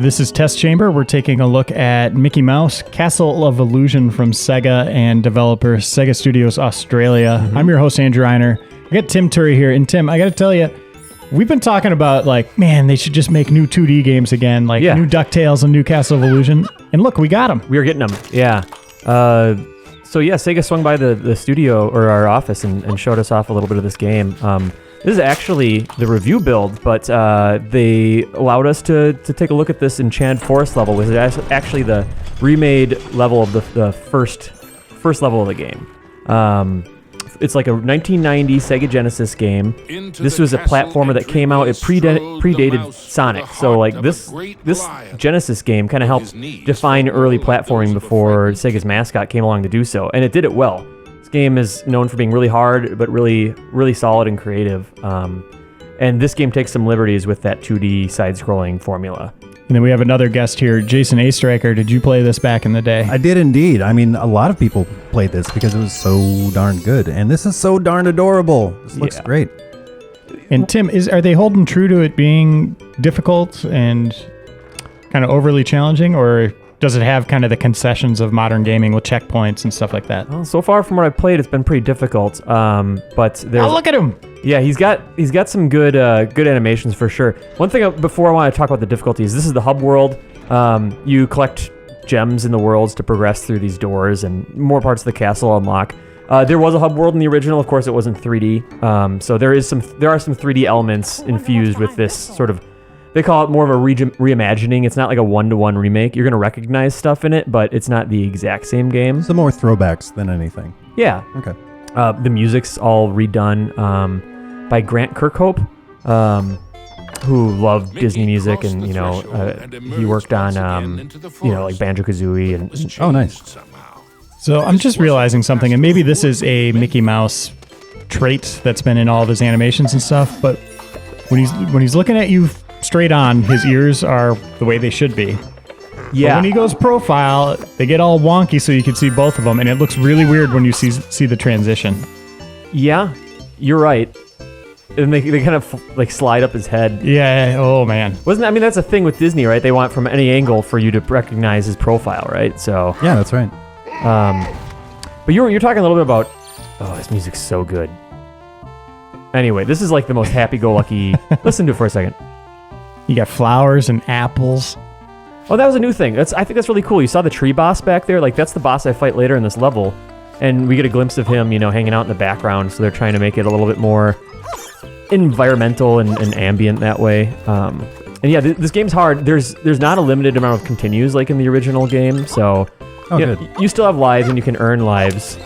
This is Test Chamber. We're taking a look at Mickey Mouse, Castle of Illusion from Sega and developer Sega Studios Australia. Mm-hmm. I'm your host, Andrew Einer. I got Tim Turry here. And Tim, I got to tell you, we've been talking about, like, man, they should just make new 2D games again, like new DuckTales and new Castle of Illusion. And look, we got them. We are getting them, yeah. Sega swung by the studio or our office and showed us off a little bit of this game. This is actually the review build, but they allowed us to take a look at this Enchanted Forest level, which is actually the remade level of the first level of the game. It's like a 1990 Sega Genesis game. This was a platformer that came out. It predated Sonic, so like this Genesis game kind of helped define early platforming before Sega's mascot came along to do so, and it did it well. This game is known for being really hard, but really, really solid and creative. And this game takes some liberties with that 2D side-scrolling formula. And then we have another guest here, Jason A. Striker. Did you play this back in the day? I did indeed. I mean, a lot of people played this because it was so darn good. And this is so darn adorable. This looks great. And Tim, are they holding true to it being difficult and kind of overly challenging, or does it have kind of the concessions of modern gaming with checkpoints and stuff like that? Well, so far from what I've played, it's been pretty difficult. But there's... Oh, look at him! Yeah, he's got some good animations for sure. One thing before I want to talk about the difficulties, this is the hub world. You collect gems in the worlds to progress through these doors, and more parts of the castle unlock. There was a hub world in the original. Of course, it wasn't 3D. So there are some 3D elements infused with this sort of. They call it more of a reimagining. It's not like a one-to-one remake. You're going to recognize stuff in it, but it's not the exact same game. Some more throwbacks than anything. Yeah. Okay. The music's all redone by Grant Kirkhope, who loved Disney music, and he worked on like Banjo-Kazooie and oh, nice. So I'm just realizing something, and maybe this is a Mickey Mouse trait that's been in all of his animations and stuff, but when he's looking at you straight on, his ears are the way they should be. Yeah. But when he goes profile, they get all wonky so you can see both of them, and it looks really weird when you see the transition. Yeah, you're right. And they kind of like slide up his head. Yeah. Oh man. That's a thing with Disney, right? They want from any angle for you to recognize his profile, right? So yeah, that's right. But you're talking a little bit about. Oh, this music's so good. Anyway, this is like the most happy-go-lucky. Listen to it for a second. You got flowers and apples. Oh, that was a new thing. I think that's really cool. You saw the tree boss back there? Like, that's the boss I fight later in this level. And we get a glimpse of him, hanging out in the background. So they're trying to make it a little bit more environmental and ambient that way. And yeah, this game's hard. There's not a limited amount of continues like in the original game. So you still have lives and you can earn lives.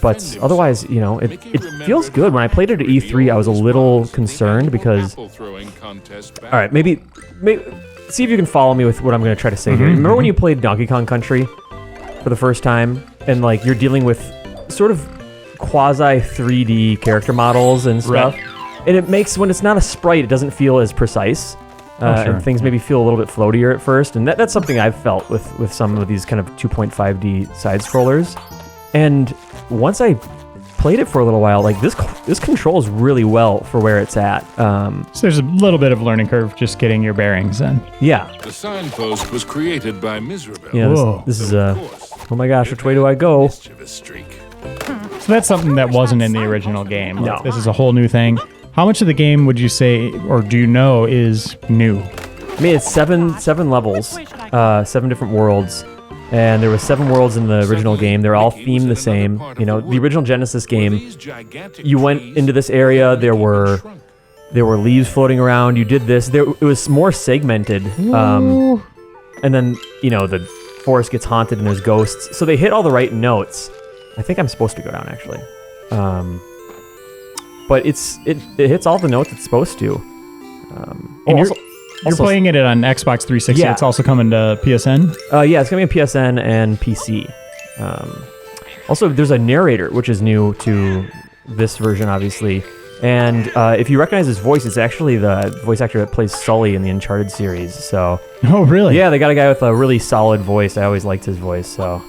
But otherwise, it feels good. When I played it at E3, I was a little concerned because... All right, maybe see if you can follow me with what I'm going to try to say here. Remember when you played Donkey Kong Country for the first time, and like you're dealing with sort of quasi 3D character models and stuff? Right. And it makes, when it's not a sprite, it doesn't feel as precise. And things maybe feel a little bit floatier at first, and that's something I've felt with some of these kind of 2.5D side scrollers. And once I played it for a little while, like this controls really well for where it's at. So there's a little bit of learning curve just getting your bearings then. Yeah. The signpost was created by Miserable. Yeah, this is oh my gosh, which way do I go? So that's something that wasn't in the original game. No. This is a whole new thing. How much of the game would you say, or do you know, is new? I mean, it's seven levels, 7 different worlds, and there were 7 worlds in the original game. They're all themed the same. The original Genesis game, you went into this area, there were leaves floating around, you did this. It was more segmented, and then, the forest gets haunted and there's ghosts. So they hit all the right notes. I think I'm supposed to go down, actually. But it hits all the notes it's supposed to. And you're playing it on Xbox 360. Yeah. It's also coming to PSN? Yeah, it's coming to PSN and PC. Also, there's a narrator, which is new to this version, obviously. And if you recognize his voice, it's actually the voice actor that plays Sully in the Uncharted series. So. Oh, really? Yeah, they got a guy with a really solid voice. I always liked his voice, so.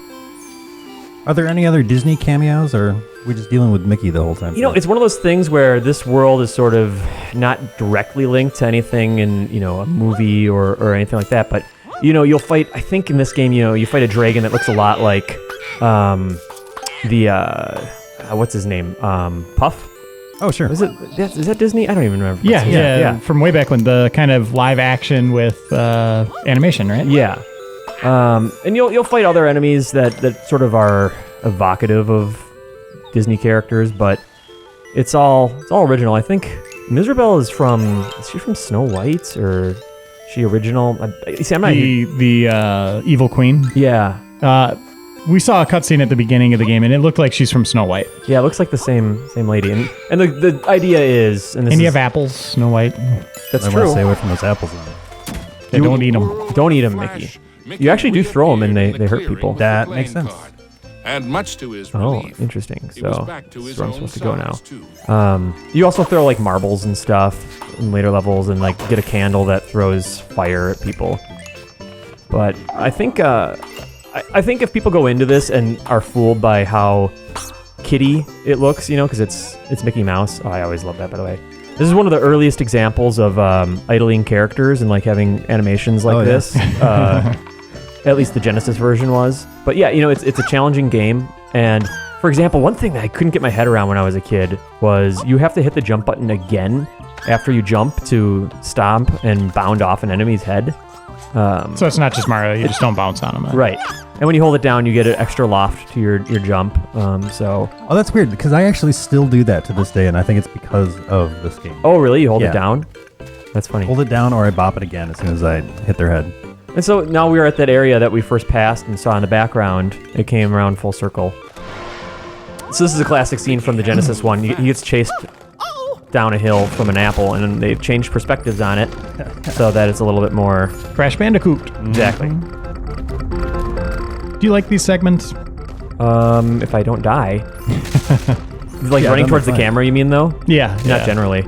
Are there any other Disney cameos, or are we just dealing with Mickey the whole time? You know, it's one of those things where this world is sort of not directly linked to anything in, a movie or anything like that. But, you'll fight, I think in this game, you fight a dragon that looks a lot like what's his name? Puff? Oh, sure. Is that Disney? I don't even remember. Yeah. From way back when, the kind of live action with animation, right? Yeah. And you'll fight other enemies that sort of are evocative of Disney characters, but it's all original. I think Mizrabel is she from Snow White, or is she original? I'm not the evil queen. Yeah. We saw a cutscene at the beginning of the game, and it looked like she's from Snow White. Yeah, it looks like the same lady. And the idea is, and you have apples, Snow White. That's I true. want to stay away from those apples. Don't eat them. Don't eat them, Mickey. You actually do throw them, and they hurt people. That makes sense. And much to his Oh, relief, interesting. he was So back to his that's where I'm own supposed to go now. size, too. You also throw like marbles and stuff in later levels, and like get a candle that throws fire at people. But I think I think if people go into this and are fooled by how kiddie it looks, because it's Mickey Mouse. Oh, I always love that, by the way. This is one of the earliest examples of idling characters and like having animations like this. At least the Genesis version was. But yeah, it's a challenging game. And for example, one thing that I couldn't get my head around when I was a kid was you have to hit the jump button again after you jump to stomp and bound off an enemy's head. So it's not just Mario, you just don't bounce on them. Right. And when you hold it down, you get an extra loft to your jump. Oh, that's weird, because I actually still do that to this day, and I think it's because of this game. Oh, really? You hold it down? That's funny. Hold it down, or I bop it again as soon as I hit their head. And so now we are at that area that we first passed and saw in the background. It came around full circle. So this is a classic scene from the Genesis one. He gets chased down a hill from an apple, and then they've changed perspectives on it so that it's a little bit more... Crash Bandicoot. Exactly. Do you like these segments? If I don't die. Like running towards the camera, you mean, though? Yeah. Not generally.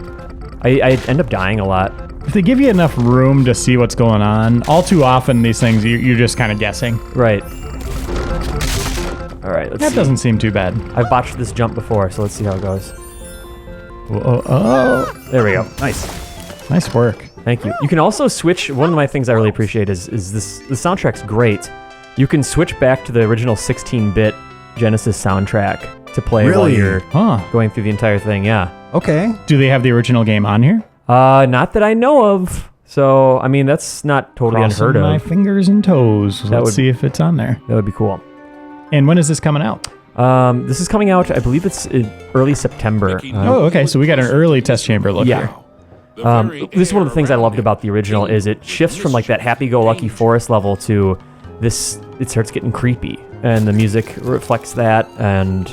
I end up dying a lot. If they give you enough room to see what's going on, all too often these things, you're just kind of guessing. Right. All right, let's see. That doesn't seem too bad. I've botched this jump before, so let's see how it goes. Oh. There we go. Nice work. Thank you. You can also switch. One of my things I really appreciate is this. The soundtrack's great. You can switch back to the original 16-bit Genesis soundtrack to play while you're going through the entire thing. Yeah. Okay. Do they have the original game on here? Not that I know of. So, I mean, that's not totally unheard of. My fingers and toes. Let's see if it's on there. That would be cool. And when is this coming out? This is coming out, I believe it's in early September. Okay. So we got an early test chamber look here. This is one of the things I loved about the original is it shifts from like that happy-go-lucky forest level to this. It starts getting creepy, and the music reflects that. And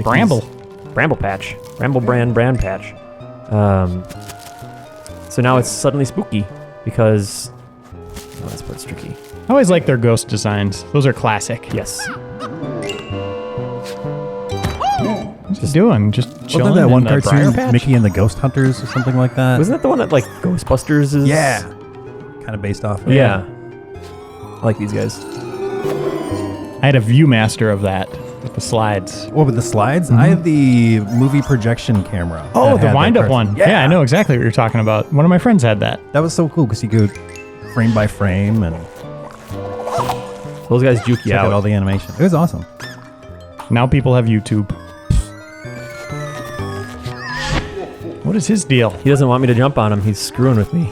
Bramble Patch, Bramble Brand Patch. So now it's suddenly spooky because this part's tricky. I always like their ghost designs. Those are classic. Yes. Just chilling. Wasn't that one cartoon, Mickey and the Ghost Hunters or something like that? Wasn't that the one that like Ghostbusters is? Yeah. Kind of based off of. Yeah. I like these guys. I had a Viewmaster of that with the slides. What, with the slides? I had the movie projection camera. Oh, the wind-up one. Yeah, I know exactly what you're talking about. One of my friends had that. That was so cool because you go frame by frame and those guys juke you check out. out all the animation. It was awesome. Now people have YouTube. What is his deal? He doesn't want me to jump on him. He's screwing with me.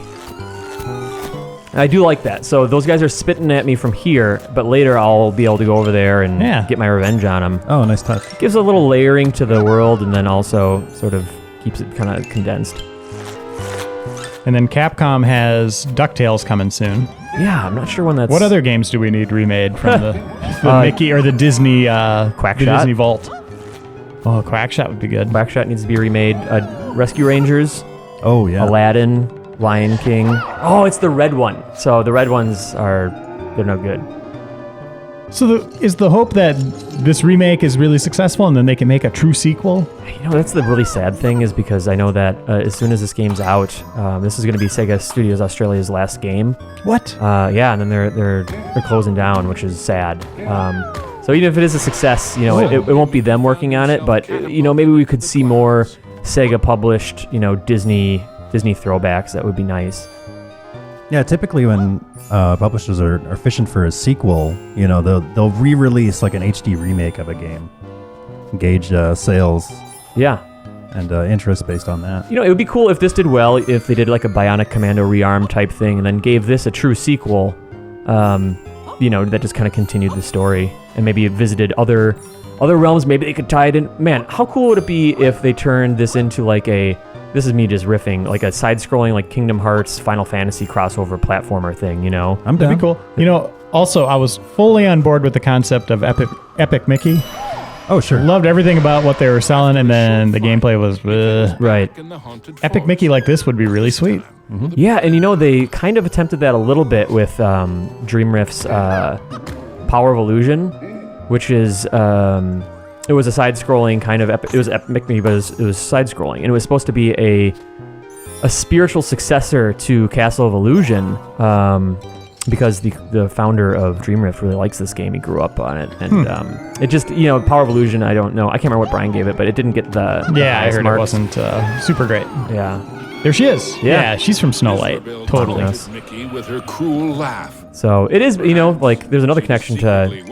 I do like that. So those guys are spitting at me from here, but later I'll be able to go over there and get my revenge on them. Oh, nice touch. Gives a little layering to the world, and then also sort of keeps it kind of condensed. And then Capcom has DuckTales coming soon. Yeah, I'm not sure when that's... What other games do we need remade from the Mickey or the Disney Quackshot? The Disney Vault? Oh, Quackshot would be good. Quackshot needs to be remade. Rescue Rangers. Oh, yeah. Aladdin. Lion King. Oh, it's the red one. So the red ones they're no good. So is the hope that this remake is really successful and then they can make a true sequel? You know, that's the really sad thing is because I know that as soon as this game's out, this is going to be Sega Studios Australia's last game. What? Yeah, and then they're closing down, which is sad. So even if it is a success, it won't be them working on it, but maybe we could see more Sega published, Disney throwbacks. That would be nice. Yeah, typically when publishers are fishing for a sequel, they'll re-release like an HD remake of a game, gauge sales. Yeah. And interest based on that. It would be cool if this did well, if they did like a Bionic Commando Rearm type thing, and then gave this a true sequel, that just kind of continued the story, and maybe visited other realms. Maybe they could tie it in. Man, how cool would it be if they turned this into like this is me just riffing, like a side-scrolling like Kingdom Hearts, Final Fantasy crossover platformer thing, I'm down. That'd be cool. Also, I was fully on board with the concept of Epic Mickey. Oh, sure. Loved everything about what they were selling, and then the gameplay was right. Epic Mickey like this would be really sweet. Mm-hmm. Yeah, and they kind of attempted that a little bit with Dream Riff's Power of Illusion, which is it was a side-scrolling kind of it was Epic Mickey, but it was side-scrolling, and it was supposed to be a spiritual successor to Castle of Illusion. Because the founder of Dream Riff really likes this game. He grew up on it. And it just, Power of Illusion, I don't know. I can't remember what Brian gave it, but it didn't get the I heard marks. it wasn't super great. Yeah. There she is. Yeah. She's from Snow White. Totally. Mickey with her cruel laugh. So it is, like there's another connection to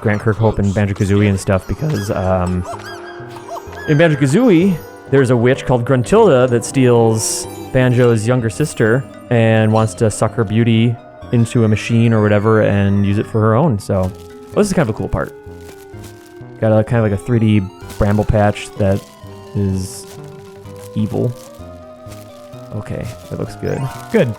Grant Kirkhope and Banjo-Kazooie and stuff, because in Banjo-Kazooie, there's a witch called Gruntilda that steals Banjo's younger sister and wants to suck her beauty into a machine or whatever and use it for her own. So this is kind of a cool part. Got a kind of like a 3D bramble patch that is evil. Okay, that looks good. Good.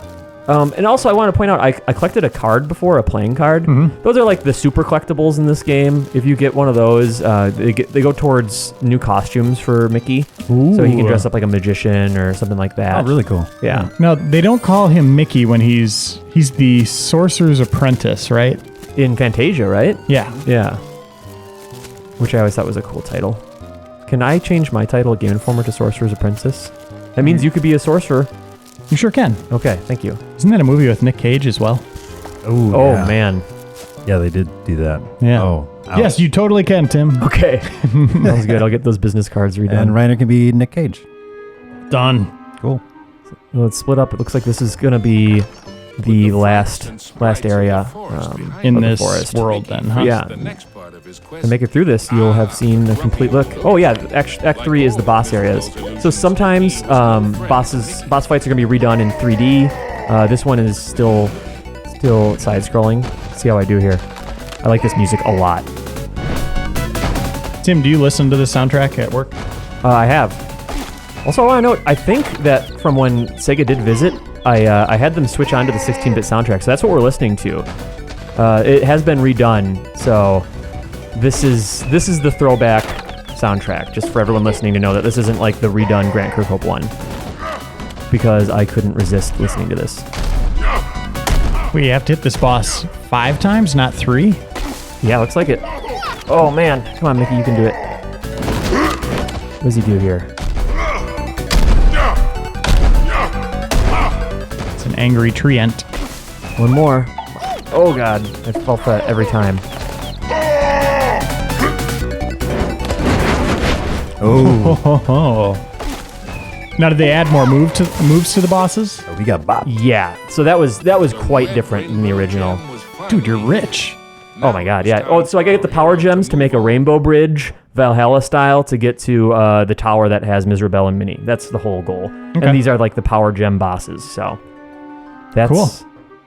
And also I want to point out, I collected a card before, a playing card. Mm-hmm. Those are like the super collectibles in this game. If you get one of those, they go towards new costumes for Mickey. Ooh. So he can dress up like a magician or something like that. Oh, really cool. Yeah. Now, they don't call him Mickey when he's the Sorcerer's Apprentice, right? In Fantasia, right? Yeah. Yeah. Which I always thought was a cool title. Can I change my title, Game Informer, to Sorcerer's Apprentice? That means you could be a sorcerer. You sure can. Okay, thank you. Isn't that a movie with Nick Cage as well? Ooh, Oh, yeah. man. Yeah, they did do that. Yeah. Oh, ouch. Yes, you totally can, Tim. Okay. Sounds good. I'll get those business cards redone. And Reiner can be Nick Cage. Done. Cool. Well, it's split up. It looks like this is going to be the last area In of the this forest. world, then, huh? Yeah. The next part of his quest. To make it through this, you'll have seen a complete look. Oh yeah, Act 3 is the boss areas. So sometimes boss fights are going to be redone in 3D. This one is still side-scrolling. Let's see how I do here. I like this music a lot. Tim, do you listen to the soundtrack at work? I have. Also, I want to note, I think that from when Sega did visit, I had them switch on to the 16-bit soundtrack, so that's what we're listening to. It has been redone, so this is the throwback soundtrack, just for everyone listening to know that this isn't like the redone Grant Kirkhope one, because I couldn't resist listening to this. We have to hit this boss 5 times, not 3? Yeah, looks like it. Oh man, come on Mickey, you can do it. What does he do here? It's an angry treant. One more. Oh god, I felt that every time. Oh. Now, did they add more moves to the bosses? We got Bop. Yeah, so that was quite different than the original. Dude, you're rich. Oh my god, yeah. Oh, so I gotta get the power gems to make a rainbow bridge, Valhalla style, to get to the tower that has Mizrabel and Minnie. That's the whole goal. Okay. And these are like the power gem bosses, so that's Cool.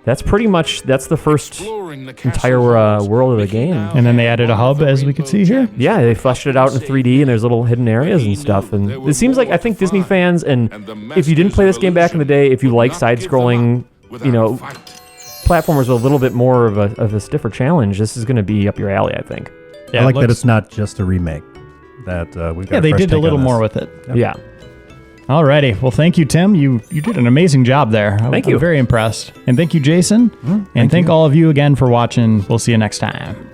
That's pretty much the first Exploring the entire castle halls, world of the Mickey game. now And then they added a hub, as we could see here. Yeah, they fleshed it out in 3D, and there's little hidden areas and stuff. And it seems like, I think Disney fans, and if you didn't play this game back in the day, if you like side-scrolling, platformers with a little bit more of a stiffer challenge, this is going to be up your alley, I think. Yeah, I like that looks- it's not just a remake. That we've got. Yeah, they fresh did a take little on more this. with it. Yep. Yeah. Alrighty. Well, thank you, Tim. You did an amazing job there. Thank I'm you. very impressed. And thank you, Jason. And thank all of you again for watching. We'll see you next time.